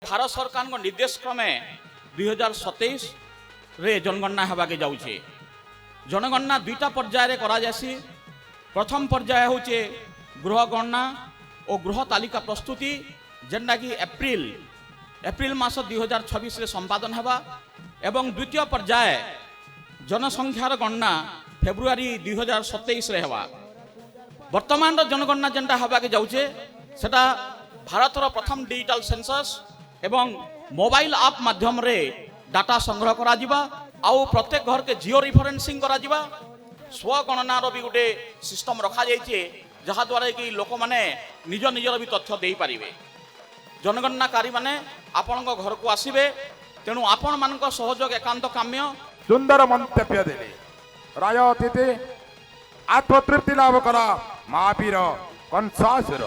भारत सरकार निर्देश क्रमे 2027 रे जनगणना होबाके जाउछे। जनगणना दुईटा पर्याय करा जासी। प्रथम पर्याय होचे गृह गणना और गृह तालिका प्रस्तुति जेनटा कि एप्रिल मास 2026 रे संपादन हेबा एवं द्वितीय पर्याय जनसंख्यार गणना फेब्रुआरी 2027 रे हेबा। वर्तमान जनगणना जेनटा होबाके जाउछे सेटा भारतर प्रथम डिजिटल सेंसस एवं मोबाइल ऐप माध्यम रे डाटा संग्रह करा जिबा आउ प्रत्येक घर के जियो रिफरेंसिंग करा जिबा। स्वगणनार भी गोटे सिस्टम रखा जाइए जहाँ द्वारा कि लोक माने निज निजर भी तथ्य दे पारिबे। जनगणनाकारी माने आपण घर को आसिबे, तेणु आपण मान सहयोग एकांत काम्य। सुंदर मंतव्य देले राय अतिथि आत्मतृप्ति लाभ कला महावीर कंसासुर।